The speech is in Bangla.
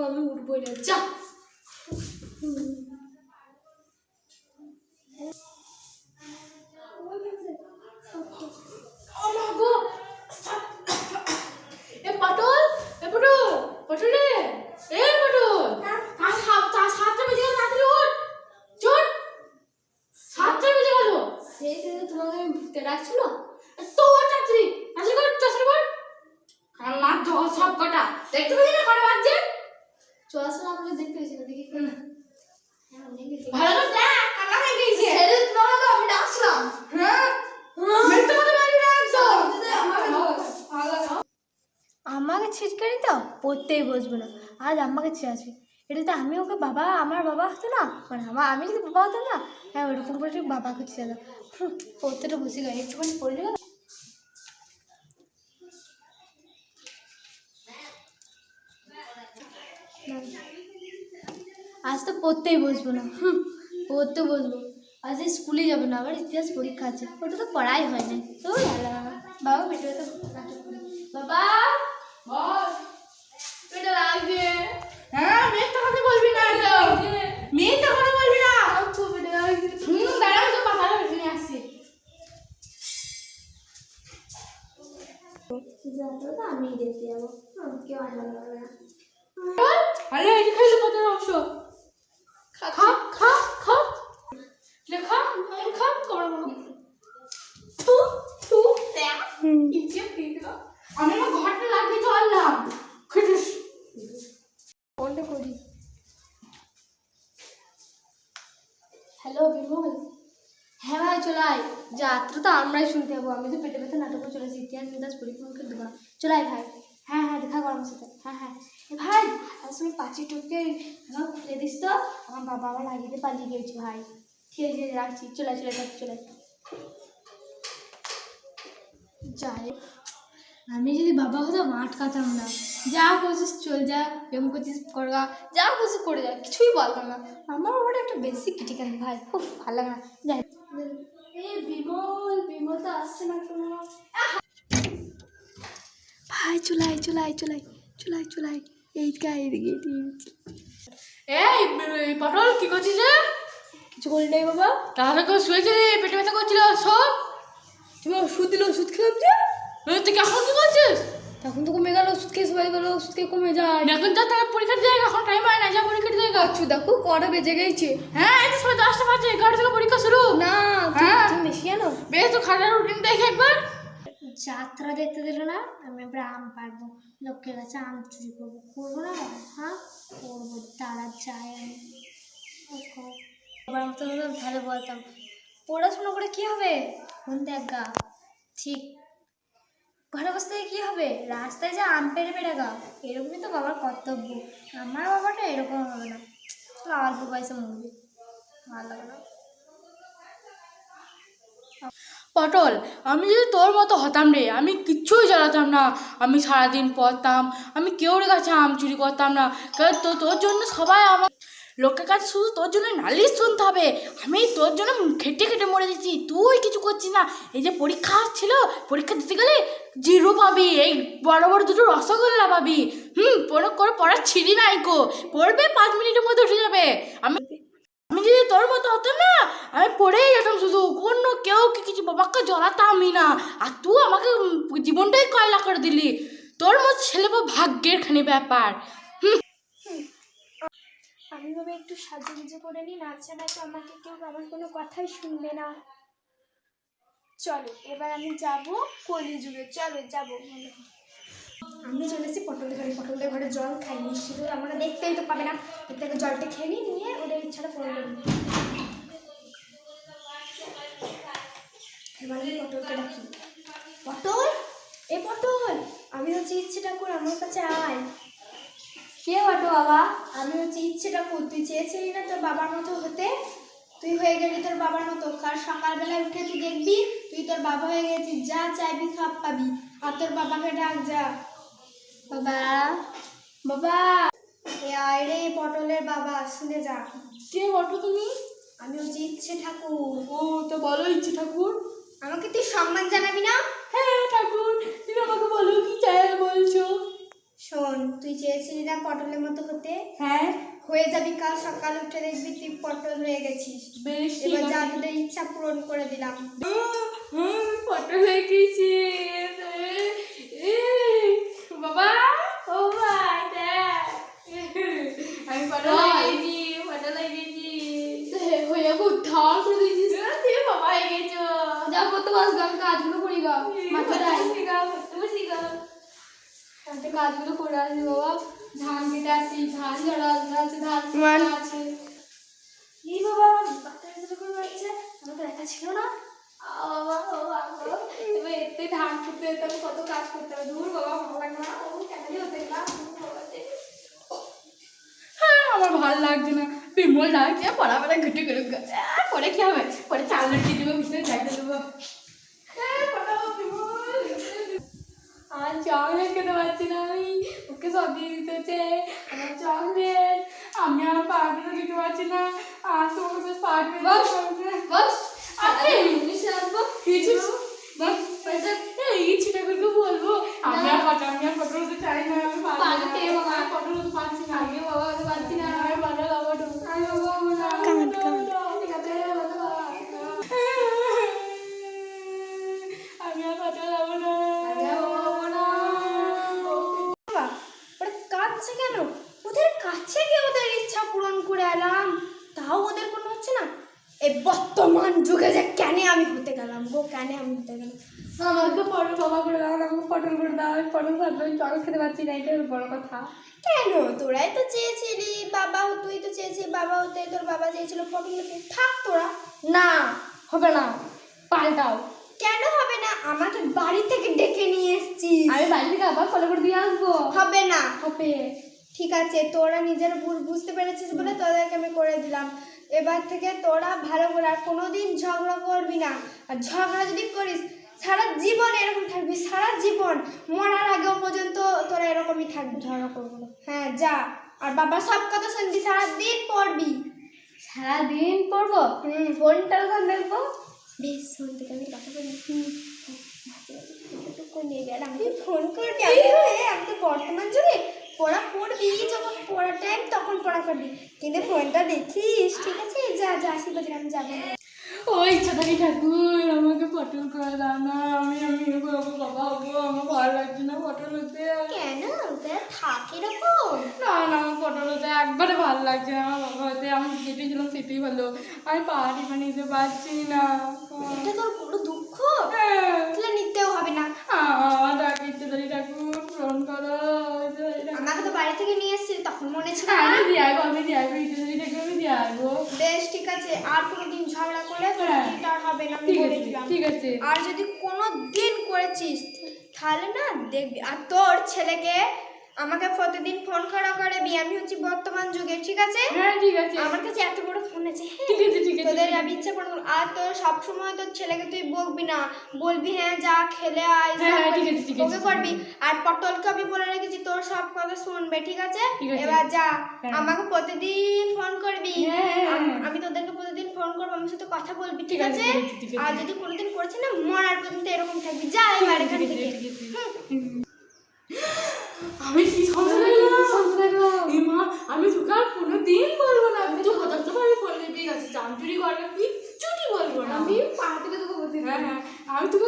আমি উঠবই না, যা। আমাকে ছিটকারি তো পড়তেই বসবো না, আজ আমাকে ছেড়েছে। এটা তো আমি ওকে বাবা, আমার বাবা হতো না, মানে আমি যদি বাবা হতাম না, হ্যাঁ ওরকম করে বাবাকে ছেড়ে পড়তেটা বসে গেল, একটুখানি পড়লে গেল। আজ তো পড়তেই বসবো না, পড়তে বসবো। আজ স্কুলে যাবো না, আবার ইতিহাস পরীক্ষা আছে, ওটা তো পড়াই হয় না। তো বাবা পেটে ব্যথা, বাবা পেটে লাগছে। হ্যাঁ মেয়েটা কথা বলবি না, মেয়েটা কথা বলবি না, দাঁড়াও তো বাবা এখানে আসছে। আমি দেখতে যাবো, কেউ আনবে না। আরে এটা খাইলে কত অংশ, খা খা খা খা লেখা খা কর তু তু দেখ ইচ্ছে দিল। আমি আমার ঘরটা লাগিয়ে চললাম, খুঁজুস কোনটা করি। হ্যালো বিমল, হ্যাঁ ভাই চলে আয়, যাত্রা তো আমরাই শুনতে যাবো, আমি তো পেটে ব্যথা নাটকও চলেছি, ইতিহাস ইতিহাস পরীক্ষা দেবো, চলে আয় ভাই। হ্যাঁ হ্যাঁ দেখা কর আমার সাথে, হ্যাঁ হ্যাঁ ভাই আজ তুমি পাঁচি টুকে আমার খুলে দিস তো, আমার বাবা আমার লাগিয়ে পালিয়ে গেছে ভাই। ঠিক আছে রাখছি, চলে চলে চলে যাই। আমি যদি বাবা হতাম আটকাতাম না, যা করছিস চল যা, এরকম করছিস করগা, যা করছিস করে যা, কিছুই বলতাম না। আমার বাবাটা একটা বেশি ক্রিটিক্যাল ভাই, খুব ভালো লাগে না। যাই বিমল, বিমল তো আসছে না কোনো ভাই, চলাই চলাই চলাই চলাই চলাই এইদিকে এইদিকে। এই পটল কি করছিস রে? কিছু করি নাই বাবা, তাহলে কেউ শুয়েছে রে, পেটে ব্যথা করছিল সব, তুমি ওষুধ দিলে ওষুধ খেলাম যে। তুই এখন কি করছিস? তখন তো কমে গেল, ওষুধ খেয়ে সবাই গেল, ওষুধ খেয়ে কমে যায়। এখন যা তাহলে পরীক্ষার জায়গা, এখন টাইম হয় না, যা পরীক্ষার জায়গা। আচ্ছা দেখো কটা বেজে গেছে। হ্যাঁ এই তো সবাই 10টা বাজে, 11টা থেকে পরীক্ষা শুরু। না তুমি বেশি জানো, বেশ তো খাটার রুটিন দেখে একবার। যাত্রা দেখতে দিল না, আমি এবার আম পারবো, লোকের কাছে আম চুরি করবো, করবো না? হ্যাঁ করবো, তারা যায়। আমি বাবার মতো ভালো বলতাম, পড়াশোনা করে কি হবে, ফোন দেখ গা, ঠিক ঘরে বসে থেকে কী হবে, রাস্তায় যা আম পেড়ে পেড়ে গা, এরকমই তো বাবার কর্তব্য। আমার বাবাটা এরকম হবে না, অল্প পয়সা মরবে, ভালো লাগে না। পটল আমি যদি তোর মতো হতাম রে, আমি কিচ্ছুই জ্বালাতাম না, আমি সারাদিন পড়তাম, আমি কেউর কাছে আম চুরি করতাম না, কারণ তোর জন্য সবাই আমার লোকের কাছে শুধু তোর জন্য নালিশ শুনতে হবে, আমি তোর জন্য খেটে খেটে মরে দিচ্ছি, তুই কিছু করছিস না। এই যে পরীক্ষা আসছিল, পরীক্ষা দিতে গেলে 0 পাবি, এই বড় বড় 2টো রসগোল্লা পাবি। করে পড়ার ছিঁড়ি নাই গো, পড়বে 5 মিনিটের মধ্যে উঠে যাবে। আমি যদি তোর মতো হতাম না, আমি পড়েই যেতাম শুধু, অন্য কেউ কিছু বাবাকে জ্বলাতামই না, আর তুই আমাকে জীবনটাই কয়লা করে দিলি। তোর মতো ছেলে ভাগ্যের খানি ব্যাপার। আমি ভাবে একটু সাজুগুজু করে নিই, নাচা না তো আমাকে কেউ আমার কোনো কথাই শুনবে না। চলো এবার আমি যাব কলিযুগে, চলো যাবো। আমি চলে এসেছি পটলের ঘরে, পটলের ঘরে জল খাইনি, শুধু আমরা দেখতেই তো পাবে না, থেকে জলটা খেয়ে নিয়ে ওদের ইচ্ছাটা পূরণ করি। এবার আমি পটলকে ডাকি, পটল এ পটল, আমি হচ্ছে ইচ্ছে ঠাকুর, আমার কাছে আয়। কে বটো বাবা? আমি হচ্ছে ইচ্ছে ঠাকুর, তুই চেয়েছিলি না তোর বাবার মতো হতে, তুই হয়ে গেলি তোর বাবার মতো, কাল সকালবেলায় উঠে তুই দেখবি তুই তোর বাবা হয়ে গেছিস, যা চাইবি সব পাবি, আর তোর বাবাকে ডাক যা। বাবা বাবা, আয় রে পটলের বাবা, শুনে যা। কে বটো তুমি? আমি হচ্ছে ইচ্ছে ঠাকুর। ও তো বলো ইচ্ছে ঠাকুর। আমাকে তুই সম্মান জানাবি না? হ্যাঁ ঠাকুর, তুমি আমাকে বলো কি চাই বলছো। শোন, তুই তুই চেয়েছিলি না পটলের মতো হতে? হ্যাঁ হয়ে যাবি, কাল সকালে উঠে দেখবি তুই পটল হয়ে গেছিস। বেশ ঠিক এবার আছে। যা তোদের ইচ্ছা পূরণ করে দিলাম। পটল হয়ে গেছি বাবা। ও ভাই দেখ আমি পটল হয়ে গেছি, পটল হয়ে গেছি। হয়ে যাবো উদ্ধার করে দিয়েছিস বাবা, হয়ে গেছো। যা করতে পারস আমি কাজগুলো করি গা, কাজগুলো করে আসি বাবা। ধান কেটে আসি, ধান ঝাড়া আছে, ধান আছে। এই বাবা বাচ্চা করে বাচ্চা, আমার তো একা ছিল না। এবার এতে ধান করতে যেতাম, কত কাজ করতে হবে। দূর বাবা, ভালো লাগবে না। কেন যে হতে না, হ্যাঁ আমার ভালো লাগছে না। বিমল ডাকছে পড়াবেলা ঘুটে করে পরে কি হবে, পরে চাল লুটিয়ে দেবো, ভিতরে যাইতে দেবো। আর চকলেট খেতে পারছি না আমি, ওকে সব দিয়ে দিতে হচ্ছে আমার চকলেট। আমি আমার পার্টিটা দিতে পারছি না, আর তোমাকে বেশ পার্টি বস আপনি কিছু ঠাকুরকে বলবো আমি আর পটল হতে চাই না। আমি পটল হতে পারছি না, আমি বাবা হতে পারছি না। আমি পটল হবো না, আমি বাবা হবো না। আমি আর পটল হবো না। ওরা কাঁদছে কেন? ওদের কাছে গিয়ে ওদের ইচ্ছা পূরণ করে এলাম, তাও ওদের কোনো হচ্ছে না। এই বর্তমান যুগে যে কেন আমি হতে গেলাম গো, কেন আমি হতে গেলাম? আমাকে পটল বাবা করে দাও, আমাকে পটল করে দাও। আমি পটল খাবো, আমি চকলেট খেতে পারছি না, এটাই বড় কথা। কেন? তোরাই তো চেয়েছিলি বাবা, তুই তো চেয়েছিলি বাবা হতে, তোর বাবা চেয়েছিল পটল হতে। থাক তোরা। না হবে না, পাল্টাও। কেন হবে না? আমাকে বাড়ি থেকে ডেকে নিয়ে এসেছিস। আমি বাড়ি থেকে আবার ফলো করে দিয়ে আসবো। হবে না। হবে। ঠিক আছে, তোরা নিজের ভুল বুঝতে পেরেছিস বলে তোদেরকে আমি করে দিলাম। এবার থেকে তোরা ভালো করে আর কোনোদিন ঝগড়া করবি না। আর ঝগড়া যদি করিস সারা জীবন এরকম থাকবি, সারা জীবন মরার আগেও পর্যন্ত তোরা এরকমই থাকবি, ঝগড়া করবো না। হ্যাঁ যা, আর বাবা সব কথা শুনবি, সারাদিন পড়বি। সারাদিন পড়বো? ফোনটা ওখানে দেখবো। বেশ, ফোন থেকে আমি কথা বলি। আমি ফোন করবি, আমি তো বর্তমান যুগে পড়া পড়বি, যখন পড়ার টাইম তখন পড়া করবি, কিন্তু ফোনটা দেখিস। ঠিক আছে, যা যা, আশীর্বাদ, আমি যাবো। ও ইচ্ছা থাকি ঠাকুর আমাকে পটল করে দাও না, আমি হবো বাবা হবো। আমার ভালো লাগছে না পটল হতে। কেন থাক এরকম? না না, আমার পটল হতে একবারে ভালো লাগছে না। আমার বাবা হতে আমি যেটাই সেটাই ভালো, আমি পাহাড়ি বানিয়ে পারছি না। এটা তোর বড় দুঃখ, হ্যাঁ তাহলে নিতেও হবে না। আমার ডাকে ইচ্ছে ধরি ঠাকুর ফোন করো। আমাকে তো বাড়ি থেকে নিয়ে এসেছিস, তখন মনে ছিল আমি না? দিয়ে আসবো, আমি দিয়ে আসবো, ইচ্ছে ধরি ঠাকুর আমি দিয়ে আসবো। বেশ ঠিক আছে, আর কোনোদিন ঝগড়া করলে তোর দিনটা আর হবে না, আমি ঠিক বলে আছে দিলাম। ঠিক আছে। আর যদি কোনো দিন করেছিস তাহলে না দেখবি। আর তোর ছেলেকে আমাকে প্রতিদিন ফোন করা করবি, আমি হচ্ছি বর্তমান যুগে। ঠিক আছে? হ্যাঁ ঠিক আছে। আমার কাছে এত বড় ফোন আছে। হ্যাঁ ঠিক আছে ঠিক আছে। তোদের আমি ইচ্ছা করবো। আর তোর সবসময় তোর ছেলেকে তুই বকবি না, বলবি হ্যাঁ যা খেলে আয়, হ্যাঁ ঠিক আছে ঠিক আছে। ওকে করবি। আর পটলকে আমি বলে রেখেছি তোর সব কথা শুনবে। ঠিক আছে? ঠিক আছে। এবার যা, হ্যাঁ। আমাকে প্রতিদিন ফোন করবি। হ্যাঁ। আমি তোদেরকে প্রতিদিন ফোন করবো, আমার সাথে কথা বলবি। ঠিক ঠিক আছে, আছে? ঠিক আছে। আর যদি কোনোদিন করছিস না, মরার পর্যন্ত এরকম থাকবি। যা এবার এখান থেকে। আমি কি আমি তোকে আর কোনোদিন বলবো না। আমি তো হঠাৎ করে বললে ঠিক আছে, চামচুরি করবে কিচ্ছুটি বলবো না। আমি পা থেকে তোকে বলতে হ্যাঁ হ্যাঁ, আমি তোকে